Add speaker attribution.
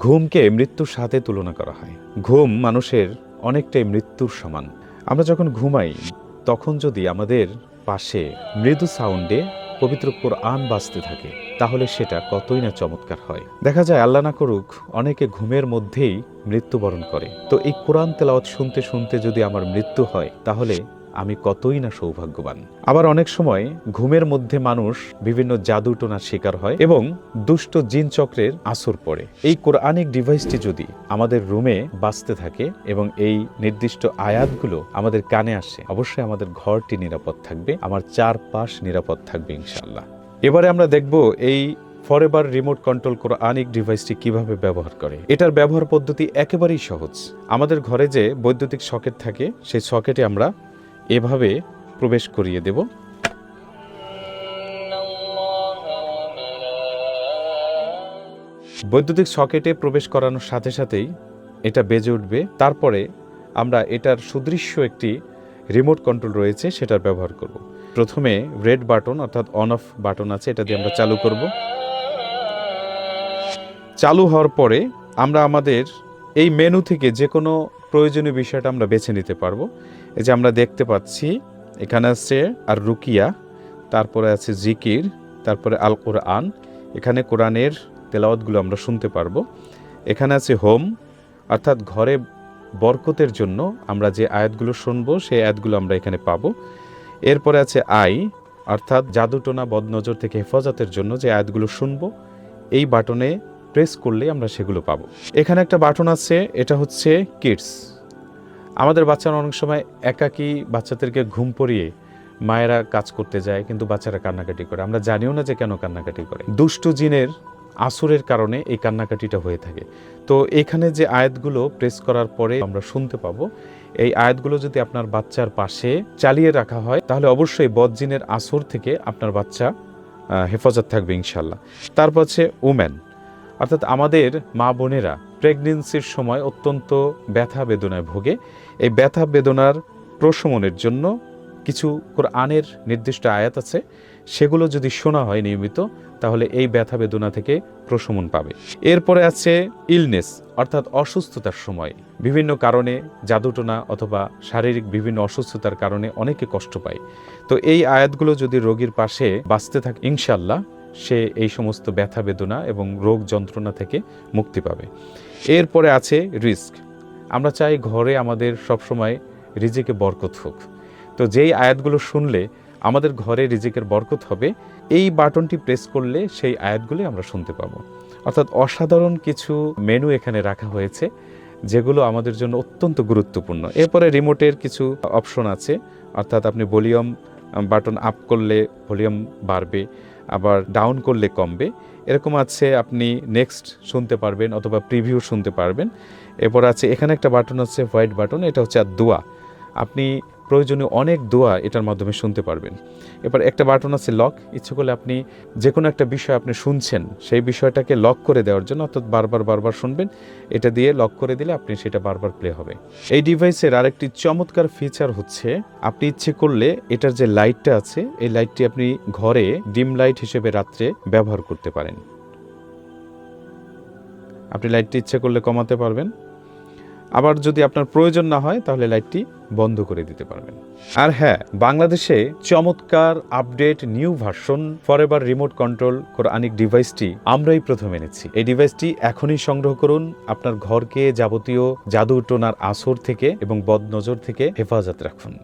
Speaker 1: ঘুমকে মৃত্যুর সাথে তুলনা করা হয়। ঘুম মানুষের অনেকটাই মৃত্যুর সমান। আমরা যখন ঘুমাই তখন যদি আমাদের পাশে মৃদু সাউন্ডে পবিত্র কোরআন বাজতে থাকে তাহলে সেটা কতই না চমৎকার হয়। দেখা যায় আল্লাহ না করুক অনেকে ঘুমের মধ্যেই মৃত্যুবরণ করে। তো এই কোরআন তেলাওয়াত শুনতে শুনতে যদি আমার মৃত্যু হয় তাহলে আমি কতই না সৌভাগ্যবান। আবার অনেক সময় ঘুমের মধ্যে মানুষ বিভিন্ন জাদুটোনার শিকার হয় এবং দুষ্ট জিন চক্রের আসর পড়ে। এই কোরআনিক ডিভাইসটি যদি আমাদের রুমে বাজতে থাকে এবং এই নির্দিষ্ট আয়াতগুলো আমাদের কানে আসে, অবশ্যই আমাদের ঘরটি নিরাপদ থাকবে, আমার চারপাশ নিরাপদ থাকবে ইনশাআল্লাহ। এবারে আমরা দেখব এই ফরএভার রিমোট কন্ট্রোল কোরআনিক ডিভাইসটি কিভাবে ব্যবহার করে। এটার ব্যবহার পদ্ধতি একেবারেই সহজ। আমাদের ঘরে যে বৈদ্যুতিক সকেট থাকে সেই সকেটে আমরা এভাবে প্রবেশ করিয়ে দেব। বৈদ্যুতিক সকেটে প্রবেশ করানোর সাথে সাথেই এটা বেজে উঠবে। তারপরে আমরা এটার সুদৃশ্য একটি রিমোট কন্ট্রোল রয়েছে সেটার ব্যবহার করব। প্রথমে রেড বাটন অর্থাৎ অন অফ বাটন আছে, এটা দিয়ে আমরা চালু করব। চালু হওয়ার পরে আমরা আমাদের এই মেনু থেকে যে কোনো প্রয়োজনীয় বিষয়টা আমরা বেছে নিতে পারবো। এই যে আমরা দেখতে পাচ্ছি এখানে আছে আর রুকিয়া, তারপরে আছে জিকির, তারপরে আল কোরআন। এখানে কোরআনের তেলাওয়াতগুলো আমরা শুনতে পারবো। এখানে আছে হোম অর্থাৎ ঘরে বরকতের জন্য আমরা যে আয়াতগুলো শুনবো সেই আয়াতগুলো আমরা এখানে পাবো। এরপরে আছে আই অর্থাৎ জাদুটোনা বদনজর থেকে হেফাজতের জন্য যে আয়াতগুলো শুনবো এই বাটনে প্রেস করলে আমরা সেগুলো পাবো। এখানে একটা বাটন আছে, এটা হচ্ছে কিডস। আমাদের বাচ্চারা অনেক সময় একাকী বাচ্চাদেরকে ঘুম পড়িয়ে মায়েরা কাজ করতে যায় কিন্তু বাচ্চারা কান্নাকাটি করে, আমরা জানিও না যে কেন কান্নাকাটি করে। দুষ্টু জিনের আসরের কারণে এই কান্নাকাটিটা হয়ে থাকে। তো এখানে যে আয়াতগুলো প্রেস করার পরে আমরা শুনতে পাবো, এই আয়াতগুলো যদি আপনার বাচ্চার পাশে চালিয়ে রাখা হয় তাহলে অবশ্যই বদজিনের আসর থেকে আপনার বাচ্চা হেফাজত থাকবে ইনশাল্লাহ। তারপর হচ্ছে উম্যান অর্থাৎ আমাদের মা বোনেরা প্রেগনেন্সির সময় অত্যন্ত ব্যথা বেদনায় ভোগে। এই ব্যথা বেদনার প্রশমনের জন্য কিছু কোরআনের নির্দিষ্ট আয়াত আছে, সেগুলো যদি শোনা হয় নিয়মিত তাহলে এই ব্যথা বেদনা থেকে প্রশমন পাবে। এরপরে আছে ইলনেস অর্থাৎ অসুস্থতার সময় বিভিন্ন কারণে জাদুটোনা অথবা শারীরিক বিভিন্ন অসুস্থতার কারণে অনেকে কষ্ট পায়। তো এই আয়াতগুলো যদি রোগীর পাশে বাঁচতে থাকে ইনশাল্লাহ সে এই সমস্ত ব্যথা বেদনা এবং রোগ যন্ত্রণা থেকে মুক্তি পাবে। এরপরে আছে রিস্ক। আমরা চাই ঘরে আমাদের সবসময় রিজিকে বরকত হোক। তো যেই আয়াতগুলো শুনলে আমাদের ঘরে রিজিকের বরকত হবে, এই বাটনটি প্রেস করলে সেই আয়াতগুলি আমরা শুনতে পাবো। অর্থাৎ অসাধারণ কিছু মেনু এখানে রাখা হয়েছে যেগুলো আমাদের জন্য অত্যন্ত গুরুত্বপূর্ণ। এরপরে রিমোটের কিছু অপশন আছে, অর্থাৎ আপনি ভলিউম বাটন আপ করলে ভলিউম বাড়বে, আবার ডাউন করলে কমবে, এরকম আছে। আপনি নেক্সট শুনতে পারবেন অথবা প্রিভিউ শুনতে পারবেন। এরপর আছে এখানে একটা বাটন আছে হোয়াইট বাটন, এটা হচ্ছে আর দোয়া, আপনি প্রয়োজনীয় অনেক দোয়া এটার মাধ্যমে শুনতে পারবেন। এবার একটা বাটন আছে লক, ইচ্ছে করলে আপনি যে কোনো একটা বিষয় আপনি শুনছেন সেই বিষয়টাকে লক করে দেওয়ার জন্য, অর্থাৎ বারবার শুনবেন, এটা দিয়ে লক করে দিলে আপনি সেটা বারবার প্লে হবে। এই ডিভাইসের আরেকটি চমৎকার ফিচার হচ্ছে আপনি ইচ্ছে করলে এটার যে লাইটটা আছে এই লাইটটি আপনি ঘরে ডিম লাইট হিসেবে রাত্রে ব্যবহার করতে পারেন। আপনি লাইটটি ইচ্ছে করলে কমাতে পারবেন, আবার যদি আপনার প্রয়োজন না হয় তাহলে লাইটটি বন্ধ করে দিতে পারবেন। আর হ্যাঁ, বাংলাদেশে চমৎকার update new version forever remote control Quranic ডিভাইসটি আমরাই প্রথম এনেছি। এই ডিভাইসটি এখনই সংগ্রহ করুন, আপনার ঘরকে যাবতীয় জাদু টোনার আসর থেকে এবং বদনজর থেকে হেফাজত রাখুন।